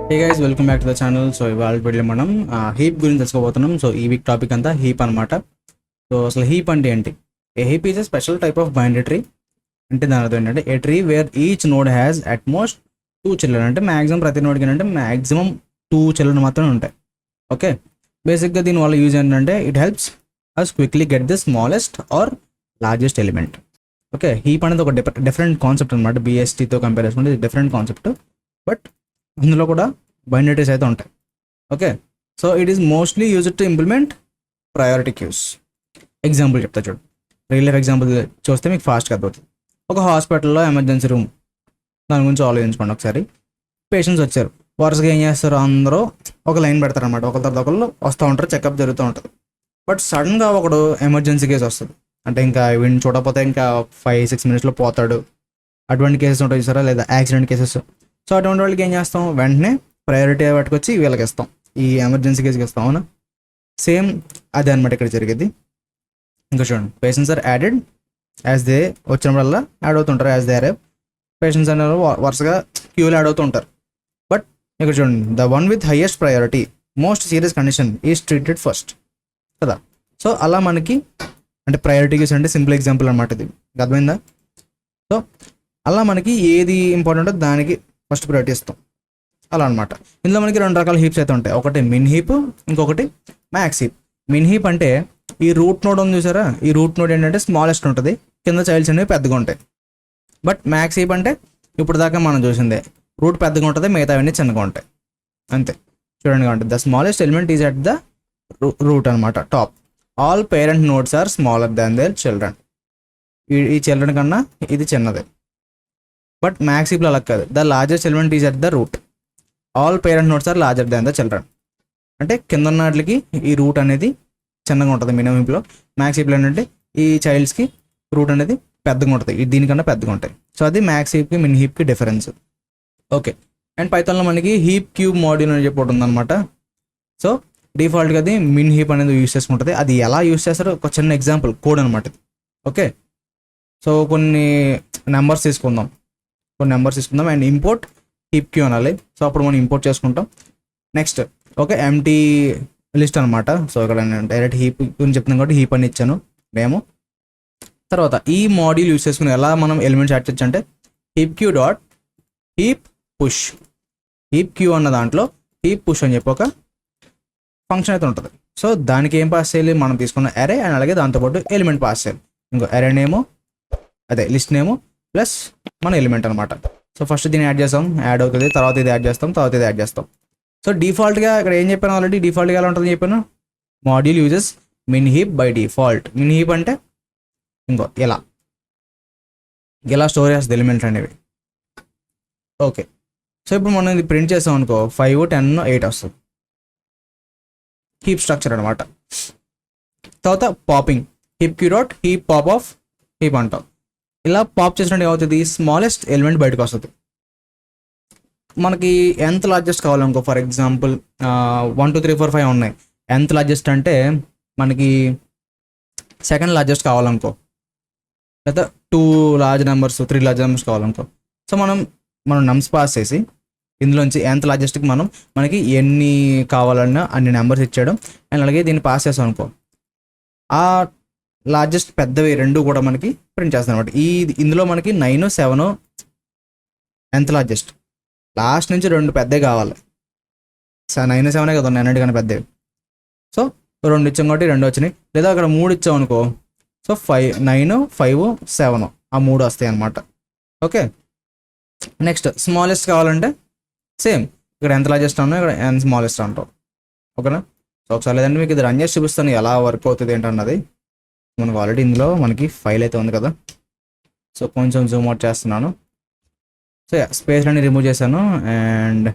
Hey guys, welcome back to the channel. So ఇవాళ video మనం heap గురించి తెలుసుకోబోతున్నాం. సో ఈ వీక్ టాపిక్ అంతా హీప్ అనమాట. సో అసలు హీప్ అంటే ఏంటి? A heap is a special type of binary tree. అంటే దాని అర్థం ఏంటంటే a tree where each node has at most 2 children. అంటే మ్యాక్సిమం ప్రతి నోడ్కి ఏంటంటే మ్యాక్సిమం 2 చిల్డ్రన్ మాత్రమే ఉంటాయి. ఓకే, బేసిక్గా దీనివల్ల యూజ్ ఏంటంటే it helps us quickly get the smallest or largest element. Okay, heap అనేది ఒక డిఫరెంట్ కాన్సెప్ట్ అనమాట. బిఎస్టీతో కంపేర్ చేసుకుంటే ఇది డిఫరెంట్ కాన్సెప్ట్, బట్ అందులో కూడా బైనరీస్ అయితే ఉంటాయి. Okay, so it is mostly used to implement priority queues. Example చెప్తా చూడు. రియల్ లైఫ్ ఎగ్జాంపుల్ చూస్తే మీకు ఫాస్ట్గా అర్థమవుతుంది. ఒక హాస్పిటల్లో ఎమర్జెన్సీ రూమ్, దాని గురించి ఆలోచించుకోండి ఒకసారి. పేషెంట్స్ వచ్చారు, వరుసగా ఏం చేస్తారు, అందరూ ఒక లైన్ పెడతారు అనమాట. ఒకరి తర్వాత ఒకళ్ళు వస్తూ ఉంటారు, చెకప్ జరుగుతూ ఉంటుంది. బట్ సడన్గా ఒకడు ఎమర్జెన్సీ కేసు వస్తుంది, అంటే ఇంకా వీడిని చూడకపోతే ఇంకా 5-6 మినిట్స్లో పోతాడు. అటువంటి కేసెస్ ఉంటాయి చూసారా, లేదా యాక్సిడెంట్ కేసెస్. సో అటువంటి వాళ్ళకి ఏం చేస్తాం, వెంటనే ప్రయారిటీ పట్టుకొచ్చి వీళ్ళకి ఇస్తాం, ఈ ఎమర్జెన్సీ కేసుకి ఇస్తాం. అవునా, సేమ్ అదే అనమాట ఇక్కడ జరిగేది. ఇంకా చూడండి, patients are added as they వచ్చినప్పుడల్లా యాడ్ అవుతుంటారు. యాజ్ దే ఆర్ పేషెంట్స్ అనే వరుసగా క్యూలో యాడ్ అవుతూ ఉంటారు. బట్ ఇక్కడ చూడండి, the one with highest priority most serious condition is treated first కదా. సో అలా మనకి అంటే ప్రయారిటీ క్యూస్ అంటే సింపుల్ ఎగ్జాంపుల్ అనమాట ఇది, అర్థమైందా? సో అలా మనకి ఏది ఇంపార్టెంటో దానికి ఫస్ట్ ప్రయారిటీ ఇస్తాం, అలా అనమాట. ఇందులో మనకి 2 రకాల హీప్స్ అయితే ఉంటాయి. ఒకటి మిన్ హీప్, ఇంకొకటి మ్యాక్స్ హీప్. మిన్ హీప్ అంటే ఈ రూట్ నోడ్ ఉంది చూసారా, ఈ రూట్ నోడ్ ఏంటంటే స్మాలెస్ట్ ఉంటుంది, కింద చైల్డ్స్ అనేవి పెద్దగా ఉంటాయి. బట్ మ్యాక్స్ హీప్ అంటే ఇప్పుడు దాకా మనం చూసిందే, రూట్ పెద్దగా ఉంటుంది, మిగతావన్నీ చిన్నగా ఉంటాయి, అంతే. చూడండి, కాబట్టి the smallest element is at the root అనమాట, top. All parent nodes are smaller than their children. ఈ చిల్డ్రన్ కన్నా ఇది చిన్నదే. బట్ మ్యాక్స్ హీప్లో అలా కాదు, the largest element is at the root. All parent nodes are larger than the children. అంటే కింద ఉన్న వాటికి ఈ రూట్ అనేది చిన్నగా ఉంటుంది మినిమం హీప్లో. మ్యాక్స్ హీప్లో ఏంటంటే ఈ చైల్డ్స్కి రూట్ అనేది పెద్దగా ఉంటుంది, ఇది దీనికన్నా పెద్దగా ఉంటాయి. సో అది మ్యాక్స్ హీప్కి మిన్ హీప్కి డిఫరెన్స్. ఓకే, అండ్ పైథాన్లో మనకి హీప్ క్యూబ్ మాడ్యూల్ అని చెప్పి ఉందన్నమాట. సో డిఫాల్ట్గా అది మిన్ హీప్ అనేది యూస్ చేసుకుంటుంది. అది ఎలా యూస్ చేస్తారో ఒక చిన్న ఎగ్జాంపుల్ కోడ్ అనమాట ఇది. ఓకే, సో కొన్ని నెంబర్స్ తీసుకుందాం అండ్ ఇంపోర్ట్ హీప్ క్యూ అనాలి. సో అప్పుడు మనం ఇంపోర్ట్ చేసుకుంటాం. నెక్స్ట్ ఓకే, ఎంటీ లిస్ట్ అనమాట. సో ఇక్కడ నేను డైరెక్ట్ హీప్ గురించి చెప్తున్నాను కాబట్టి హీప్ అని ఇచ్చాను మేము. తర్వాత ఈ మాడ్యూల్ యూస్ చేసుకుని ఎలా మనం ఎలిమెంట్స్ యాడ్ చేయొచ్చు అంటే heap queue dot heap push. Heap queue అన్న దాంట్లో హీప్ పుష్ అని చెప్పి ఒక ఫంక్షన్ అయితే ఉంటుంది. సో దానికి ఏం పాస్ చేయాలి, మనం తీసుకున్న అరే అండ్ అలాగే దాంతోపాటు ఎలిమెంట్ పాస్ చేయాలి. ఇంకో అరే నేమో అదే లిస్ట్ నేమో ప్లస్ మన ఎలిమెంట్ అనమాట. సో ఫస్ట్ దీన్ని యాడ్ చేస్తాం, యాడ్ అవుతుంది, తర్వాత ఇది యాడ్ చేస్తాం, తర్వాత ఇది యాడ్ చేస్తాం. సో డిఫాల్ట్గా ఇక్కడ ఏం చెప్పాను ఆల్రెడీ, డిఫాల్ట్గా ఎలా ఉంటుందని చెప్పాను, module uses min heap by default. Min heap అంటే ఇంకో ఇలా స్టోర్ చేస్తుంది ఎలిమెంట్స్ అనేవి. ఓకే, సో ఇప్పుడు మనం ఇది ప్రింట్ చేసాం అనుకో, 5, 10, 8 వస్తుంది, హీప్ స్ట్రక్చర్ అనమాట. తర్వాత popping, heap queue dot heap pop of heap అంటాం. ఇలా పాప్ చేసినట్టు ఏమవుతుంది, స్మాలెస్ట్ ఎలిమెంట్ బయటకు వస్తుంది. మనకి ఎంత లార్జెస్ట్ కావాలనుకో, ఫర్ ఎగ్జాంపుల్ 1 2 3 4 5 ఉన్నాయి. ఎంత లార్జెస్ట్ అంటే మనకి సెకండ్ లార్జెస్ట్ కావాలనుకో, లేదా 2 లార్జ్ నెంబర్స్ 3 లార్జ్ నెంబర్స్ కావాలనుకో. సో మనం నమ్స్ పాస్ చేసి ఇందులోంచి ఎంత లార్జెస్ట్కి మనకి ఎన్ని కావాలన్నా అన్ని నెంబర్స్ ఇచ్చాడు. అండ్ అలాగే దీన్ని పాస్ చేసాం అనుకో, ఆ లార్జెస్ట్ పెద్దవి 2 కూడా మనకి ప్రింట్ చేస్తాం అనమాట. ఇందులో మనకి 9, 7 ఎంత లార్జెస్ట్, లాస్ట్ నుంచి 2 పెద్దవి కావాలి. 9, 7 కదా ఉన్నాయి అన్నిటికన్నా పెద్దవి. సో 2 ఇచ్చాం కాబట్టి 2 వచ్చినాయి, లేదా అక్కడ 3 ఇచ్చాం అనుకో, సో 5, 9, 5, 7 ఆ 3 వస్తాయి అనమాట. ఓకే, నెక్స్ట్ స్మాలెస్ట్ కావాలంటే సేమ్, ఇక్కడ ఎంత లార్జెస్ట్ అన్నా ఇక్కడ ఎంత స్మాలెస్ట్ అంటాం. ఓకేనా? సో ఒకసారి లేదంటే మీకు ఇది రన్ చేసి చూపిస్తాను ఎలా వర్క్ అవుతుంది ఏంటన్నది. మనకు ఆల్రెడీ ఇందులో మనకి ఫైల్ అయితే ఉంది కదా. సో కొంచెం జూమ్ అవుట్ చేస్తున్నాను. సో స్పేస్లన్నీ రిమూవ్ చేశాను, అండ్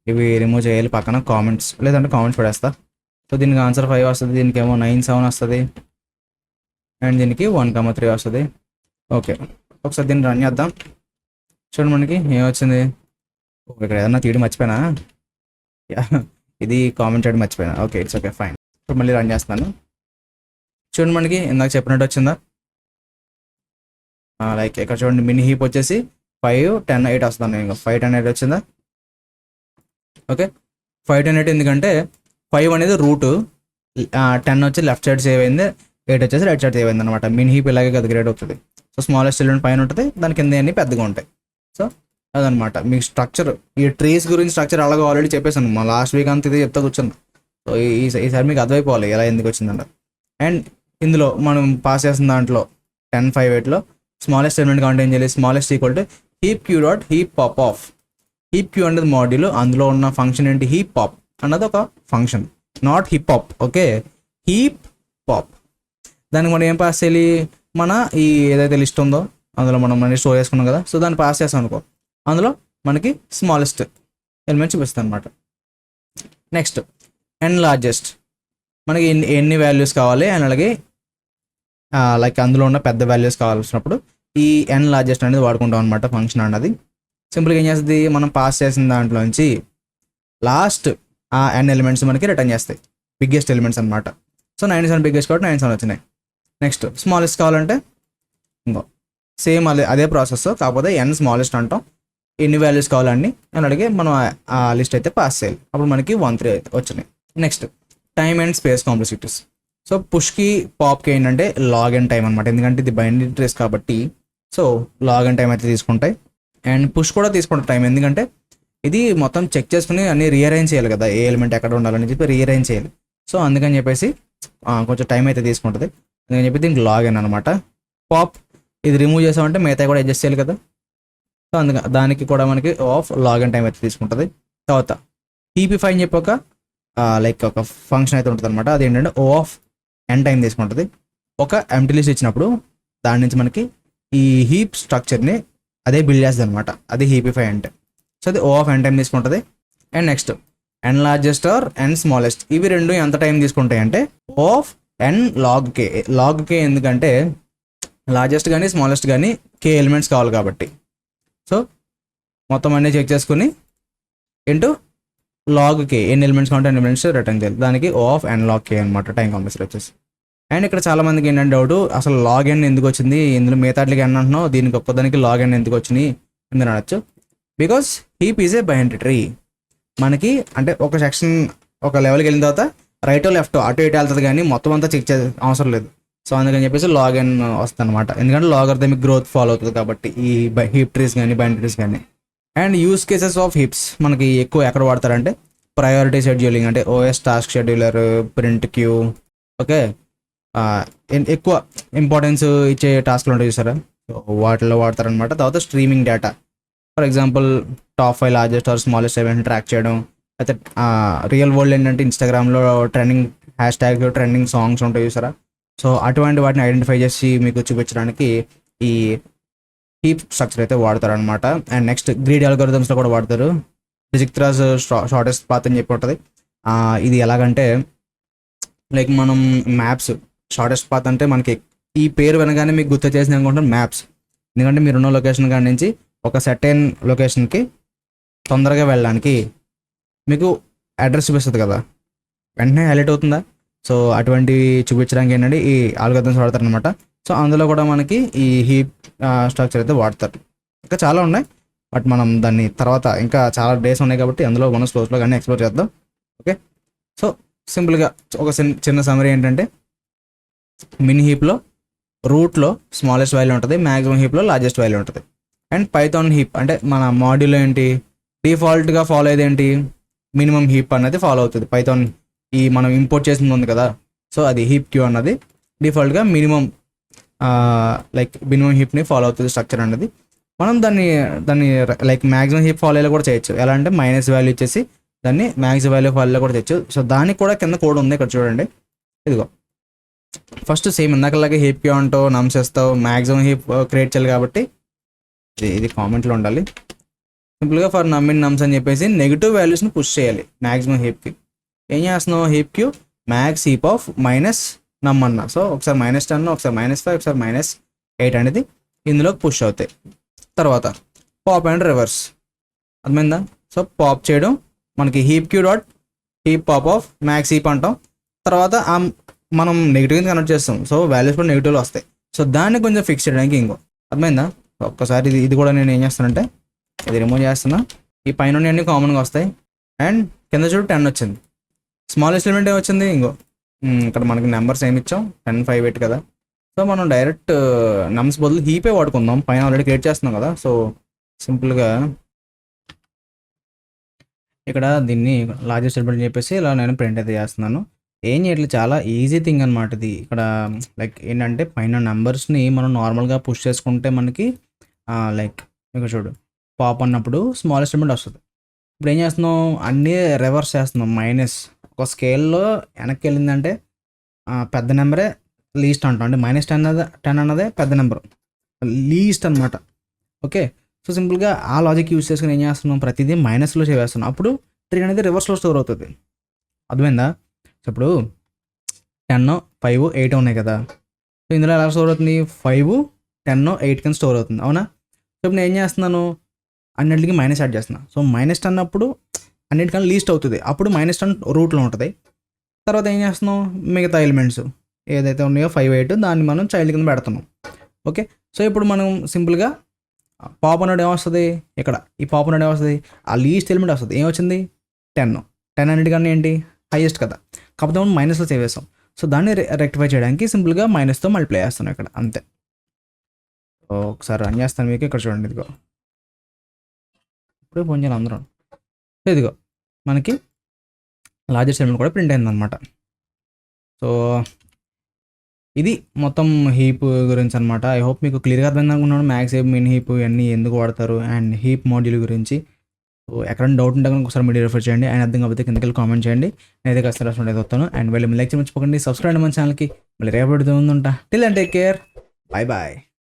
ఇవి రిమూవ్ చేయాలి. పక్కన కామెంట్స్, లేదంటే కామెంట్స్ పడేస్తా. సో దీనికి ఆన్సర్ 5 వస్తుంది, దీనికి ఏమో 9, 7 వస్తుంది, అండ్ దీనికి 1, 3 వస్తుంది. ఓకే, ఒకసారి దీన్ని రన్ చేద్దాం. చూడండి మనకి ఏమొచ్చింది. ఇక్కడ ఏదన్నా తీయడం మర్చిపోయినా, ఇది కామెంట్ చేయడం మర్చిపోయినా. Okay, it's okay, fine. ఇప్పుడు మళ్ళీ రన్ చేస్తాను. చూడండి మనకి ఇందాక చెప్పినట్టు వచ్చిందా, లైక్ ఇక్కడ చూడండి మినీ హీప్ వచ్చేసి 5, 10, 8 వస్తుంది. ఇంకా 5, 10, 8 వచ్చిందా. ఓకే 510 ఎందుకంటే 5 అనేది రూట్, 10 వచ్చి లెఫ్ట్ సైడ్ సేవ్ అయింది, 8 వచ్చేసి రైట్ సైడ్ సేవ్ అయింది అనమాట. మిన్ హీప్ ఇలాగే కదా క్రియేట్ అవుతుంది. సో స్మాలెస్ట్ ఎలిమెంట్ పైన ఉంటుంది, దాని కింద అన్ని పెద్దగా ఉంటాయి. సో అదనమాట మీకు స్ట్రక్చర్. ఈ ట్రీస్ గురించి స్ట్రక్చర్ అలాగే ఆల్రెడీ చెప్పేసాను, మా లాస్ట్ వీక్ అంతా ఇదే చెప్తా కూర్చున్నాను. సో ఈసారి మీకు అర్థమైపోవాలి ఎలా ఎందుకు వచ్చిందంట. అండ్ ఇందులో మనం పాస్ చేసిన దాంట్లో 1058లో స్మాలెస్ట్ ఎలిమెంట్ కౌంట్ ఏం చేయాలి, smallest equal to heap queue dot heap pop of. Heap queue అనేది మాడ్యూల్, అందులో ఉన్న ఫంక్షన్ ఏంటి, హీప్ పాప్ అన్నది ఒక function, not heap pop. Okay heap pop. దానికి మనం ఏం పాస్ చేయాలి, మన ఈ ఏదైతే లిస్ట్ ఉందో అందులో మనం మనీ స్టోర్ చేసుకున్నాం కదా, సో దాన్ని పాస్ చేస్తాం అనుకో, అందులో మనకి స్మాలెస్ట్ ఎలిమెంట్ చూపిస్తుంది అనమాట. నెక్స్ట్ అండ్ లార్జెస్ట్, మనకి ఎన్ని వాల్యూస్ కావాలి అండ్ అలాగే లైక్ అందులో ఉన్న పెద్ద వాల్యూస్ కావాల్సినప్పుడు ఈ ఎన్ లార్జెస్ట్ అనేది వాడుకుంటాం అనమాట ఫంక్షన్ అన్నది. సింపుల్గా ఏం చేస్తుంది, మనం పాస్ చేసిన దాంట్లోంచి లాస్ట్ ఆ ఎన్ ఎలిమెంట్స్ మనకి రిటర్న్ చేస్తాయి, బిగ్గెస్ట్ ఎలిమెంట్స్ అనమాట. సో 97 బిగ్గెస్ట్ కాబట్టి 97 వచ్చినాయి. నెక్స్ట్ స్మాలెస్ట్ కావాలంటే ఇంకో సేమ్ అదే ప్రాసెస్, కాకపోతే ఎన్ స్మాలెస్ట్ అంటాం, ఎన్ని వాల్యూస్ కావాలండి అని అడిగి మనం ఆ లిస్ట్ అయితే పాస్ చేయాలి, అప్పుడు మనకి 13 అయితే వచ్చినాయి. Next time and space complexities. So పుష్కి పాప్కి ఏంటంటే లాగ్ అండ్ టైం అనమాట, ఎందుకంటే ఇది బైనరీ ట్రీస్ కాబట్టి సో లాగ్ అండ్ టైం అయితే తీసుకుంటాయి. అండ్ పుష్ కూడా తీసుకుంటాయి టైం, ఎందుకంటే ఇది మొత్తం చెక్ చేసుకుని అన్ని రీఅరేంజ్ చేయాలి కదా, ఏ ఎలిమెంట్ ఎక్కడ ఉండాలని చెప్పి రీఅరేంజ్ చేయాలి. సో అందుకని చెప్పేసి కొంచెం టైం అయితే తీసుకుంటుంది, అందుకని చెప్పి దీనికి లాగ్ అని అనమాట. పాప్ ఇది రిమూవ్ చేసామంటే మిగతా కూడా అడ్జస్ట్ చేయాలి కదా, సో అందుకని దానికి కూడా మనకి ఆఫ్ లాగ్ అండ్ టైం అయితే తీసుకుంటుంది. తర్వాత హీపీఫై అని చెప్పి ఒక లైక్ ఒక ఫంక్షన్ అయితే ఉంటుంది అనమాట, అది ఏంటంటే ఓ ఆఫ్ ఎన్ టైం తీసుకుంటుంది. ఒక ఎంప్టీ లిస్ట్ ఇచ్చినప్పుడు దాని నుంచి మనకి ఈ హీప్ స్ట్రక్చర్ని అదే బిల్డ్ చేస్తుంది అనమాట, అది హీపీఫై అంటే. సో అది ఓ ఆఫ్ ఎన్ టైం తీసుకుంటుంది. And next N largest or N smallest, ఇవి రెండు ఎంత టైం తీసుకుంటాయి అంటే O of N log K. Log K ఎందుకంటే లార్జెస్ట్ కానీ స్మాలెస్ట్ కానీ కే ఎలిమెంట్స్ కావాలి కాబట్టి, సో మొత్తం అన్నీ చెక్ చేసుకుని ఇంటూ లాగ్ కే ఎన్ని ఎలిమెంట్స్ కావాలంటే ఎన్ని ఎలిమెంట్స్ రిటర్న్ చేయాలి, దానికి ఓ ఆఫ్ ఎన్ లాగ్ కే అనమాట టైం కాంప్లెక్సిటీ వచ్చేసి. అండ్ ఇక్కడ చాలా మందికి ఏంటంటే డౌట్, అసలు లాగ్ ఎన్ ఎందుకు వచ్చింది, ఇందులో మిగతాట్లకి ఎన్ అంటున్నావు, దీనికి ఒక్కదానికి లాగ్ ఎన్ ఎందుకు వచ్చినాయి అని అనొచ్చు. Because heap is a binary tree. మనకి అంటే ఒక సెక్షన్ ఒక లెవెల్కి వెళ్ళిన తర్వాత రైట్ లెఫ్ట్ అటు ఇటు వెళ్తుంది, కానీ మొత్తం అంతా చెక్ చేసే అవసరం లేదు. సో అందుకని చెప్పేసి లాగ్ ఎన్ వస్తుంది అనమాట, ఎందుకంటే లాగరిథమిక్ గ్రోత్ ఫాలో అవుతుంది కాబట్టి ఈ హీప్ ట్రీస్ కానీ బైనరీ ట్రీస్ కానీ. And use cases of heaps మనకి ఎక్కువ ఎక్కడ వాడతారంటే ప్రయారిటీ షెడ్యూలింగ్, అంటే OS task scheduler, print queue. Okay ఎక్కువ ఇంపార్టెన్స్ ఇచ్చే టాస్క్లు ఉంటాయి చూసారా, సో వాటిలో వాడతారనమాట. తర్వాత streaming data, for example top 5 largest or smallest event track చేయడం, అయితే రియల్ వరల్డ్ ఏంటంటే ఇన్స్టాగ్రామ్లో trending hashtag trending songs ఉంటాయి చూసారా, సో అటువంటి వాటిని ఐడెంటిఫై చేసి మీకు చూపించడానికి ఈ హీప్ స్ట్రక్చర్ అయితే వాడతారు అనమాట. అండ్ నెక్స్ట్ గ్రీడ్ అల్గోరిథమ్స్లో కూడా వాడతారు. డిజిక్త్రాస్ షార్టెస్ట్ పాత్ అని చెప్పి ఉంటుంది. ఇది ఎలాగంటే లైక్ మనం మ్యాప్స్ షార్టెస్ట్ పాత్ అంటే మనకి ఈ పేరు వినగానే మీకు గుర్తు చేసిన అనుకుంటాం మ్యాప్స్, ఎందుకంటే మీరున్న లొకేషన్ కాడి నుంచి ఒక సర్టెన్ లొకేషన్కి తొందరగా వెళ్ళడానికి మీకు అడ్రస్ చూపిస్తుంది కదా, వెంటనే హైలైట్ అవుతుందా. సో అటువంటివి చూపించడానికి ఏంటంటే ఈ ఆల్గోరిథమ్స్ వాడతారు అనమాట. సో అందులో కూడా మనకి ఈ హీప్ స్ట్రక్చర్ అయితే వాడతారు. ఇంకా చాలా ఉన్నాయి, బట్ మనం దాన్ని తర్వాత ఇంకా చాలా డేస్ ఉన్నాయి కాబట్టి అందులో మనం స్లోస్లో కానీ ఎక్స్ప్లోర్ చేద్దాం. ఓకే సో సింపుల్గా ఒక చిన్న సమరీ ఏంటంటే మిన్ హీప్లో రూట్లో స్మాలెస్ట్ వాల్యూ ఉంటుంది, మ్యాక్సిమం హీప్లో లార్జెస్ట్ వాల్యూ ఉంటుంది. అండ్ పైథాన్ హీప్ అంటే మన మాడ్యూల్ ఏంటి డిఫాల్ట్గా ఫాలో అయ్యేది ఏంటి, మినిమం హీప్ అనేది ఫాలో అవుతుంది. పైథాన్ ఈ మనం ఇంపోర్ట్ చేసింది ఉంది కదా, సో అది హీప్ క్యూ అన్నది డిఫాల్ట్గా మినిమం హీప్ని ఫాలో అవుతుంది స్ట్రక్చర్ అనేది. మనం దాన్ని లైక్ మ్యాక్సిమం హీప్ ఫాలో అయ్యేలా కూడా చేయొచ్చు. ఎలా అంటే మైనస్ వాల్యూ ఇచ్చేసి దాన్ని మ్యాక్సిమం వాల్యూ ఫాలో కూడా తెచ్చు. సో దానికి కూడా కింద కోడ్ ఉంది, ఇక్కడ చూడండి. ఇదిగో ఫస్ట్ సేమ్ ఇందాకలాగే హీప్ క్యూ అంటావు, నమ్స్ వేస్తావు, మ్యాక్సిమం హీప్ క్రియేట్ చేయాలి కాబట్టి ఇది కామెంట్లో ఉండాలి. సింపుల్గా ఫర్ నమ్ ఇన్ నమ్స్ అని చెప్పేసి నెగిటివ్ వాల్యూస్ని పుష్ చేయాలి మ్యాక్సిమం హీప్కి. ఏం చేస్తున్నావు, heap queue max heap of minus num అన్న, సో ఒకసారి -10, ఒకసారి -5, ఒకసారి -8 అనేది ఇందులోకి పుష్ అవుతాయి. తర్వాత పాప్ అండ్ రివర్స్, అర్థమైందా. సో పాప్ చేయడం మనకి heap queue dot heap pop of max heap అంటాం. తర్వాత మనం నెగిటివ్గా కనెక్ట్ చేస్తాం, సో వాల్యూస్ కూడా నెగిటివ్లో వస్తాయి. సో దాన్ని కొంచెం ఫిక్స్ చేయడానికి ఇంకో, అర్థమైందా. ఒక్కసారి ఇది కూడా నేను ఏం చేస్తానంటే ఇది రిమూవ్ చేస్తున్నా, ఈ పైన అన్ని కామన్గా వస్తాయి. అండ్ కింద చూడు 10 వచ్చింది. స్మాలెస్ట్ ఎలిమెంట్ ఏమొచ్చింది ఇంకో ఇక్కడ మనకి నెంబర్స్ ఏమి ఇచ్చాం 10, 5, 8 కదా. సో మనం డైరెక్ట్ నమ్స్ బదులు హీపే వాడుకుందాం, పైన ఆల్రెడీ క్రియేట్ చేస్తున్నాం కదా. సో సింపుల్గా ఇక్కడ దీన్ని లార్జెస్ట్ ఎలిమెంట్ అని చెప్పేసి ఇలా నేను ప్రింట్ అయితే చేస్తున్నాను. ఏం చేయట్లేదు, చాలా ఈజీ థింగ్ అనమాట ఇది. ఇక్కడ లైక్ ఏంటంటే పైన నెంబర్స్ని మనం నార్మల్గా పుష్ చేసుకుంటే మనకి లైక్ ఇక్కడ చూడు పాప్ అన్నప్పుడు స్మాలెస్ట్ ఎలిమెంట్ వస్తుంది. ఇప్పుడు ఏం చేస్తున్నాం, అన్నీ రివర్స్ చేస్తున్నాం. మైనస్ ఒక స్కేల్లో వెనక్కి వెళ్ళిందంటే పెద్ద నెంబరే లీస్ట్ అంటాం, అంటే -10 అన్నదే పెద్ద నెంబర్ లీస్ట్ అనమాట. ఓకే, సో సింపుల్గా ఆ లాజిక్ యూజ్ చేసుకుని ఏం చేస్తున్నాం, ప్రతిదీ మైనస్లో చేస్తున్నాం. అప్పుడు 3 అనేది రివర్స్లో స్టోర్ అవుతుంది. అర్థమైందా? సో ఇప్పుడు 10, 5, 8 ఉన్నాయి కదా. సో ఇందులో ఎలా స్టోర్ అవుతుంది, 5, 10, 8 కింద స్టోర్ అవుతుంది, అవునా? సో ఇప్పుడు నేను ఏం చేస్తున్నాను, అన్నింటికి మైనస్ యాడ్ చేస్తున్నాను. సో -10 అన్నప్పుడు అన్నిటికన్నా లీస్ట్ అవుతుంది, అప్పుడు -10 రూట్లో ఉంటుంది. తర్వాత ఏం చేస్తున్నాం, మిగతా ఎలిమెంట్స్ ఏదైతే ఉన్నాయో 5, 8 దాన్ని మనం చైల్డ్ కింద పెడుతున్నాం. ఓకే, సో ఇప్పుడు మనం సింపుల్గా పాప్ అన్నాడు ఏమొస్తుంది, ఇక్కడ ఈ పాప్ అన్నాడు ఏమొస్తుంది, ఆ లీస్ట్ ఎలిమెంట్ వస్తుంది. ఏమొచ్చింది 10 అన్నిటికన్నా ఏంటి హైయెస్ట్ కదా, కాకపోతే మనం మైనస్లో సేవ్ చేస్తాం. సో దాన్ని రెక్టిఫై చేయడానికి సింపుల్గా మైనస్తో మల్టిప్లై చేస్తున్నాం ఇక్కడ, అంతే. ఒకసారి రన్ చేస్తాను మీకు, ఇక్కడ చూడండి, ఇదిగో ఇప్పుడు ఫోన్ చేయాలి అందరం. సో ఇదిగో మనకి లార్జెస్ట్ ఎలిమెంట్ కూడా ప్రింట్ అయిందనమాట. సో ఇది మొత్తం హీప్ గురించి అనమాట. ఐ హోప్ మీకు క్లియర్గా అర్థమైంది అనుకున్నాను, మ్యాక్స్ హీప్, మిన్ హీప్ ఇవన్నీ ఎందుకు వాడతారు అండ్ హీప్ మాడ్యూల్ గురించి. సో ఎక్కడైనా డౌట్ ఉంటే కనుక ఒకసారి మీడియా రిఫర్ చేయండి, అండ్ అర్థం కాకపోతే కిందకి వెళ్ళి కామెంట్ చేయండి. నేనైతే కష్టం రాసుకుంటే వస్తాను. అండ్ వెళ్ళి లైక్ మర్చిపోకండి, సబ్స్క్రైబ్ మన ఛానల్కి. మళ్ళీ రేపటి ముందు ఉంటా. Till and take care, bye bye.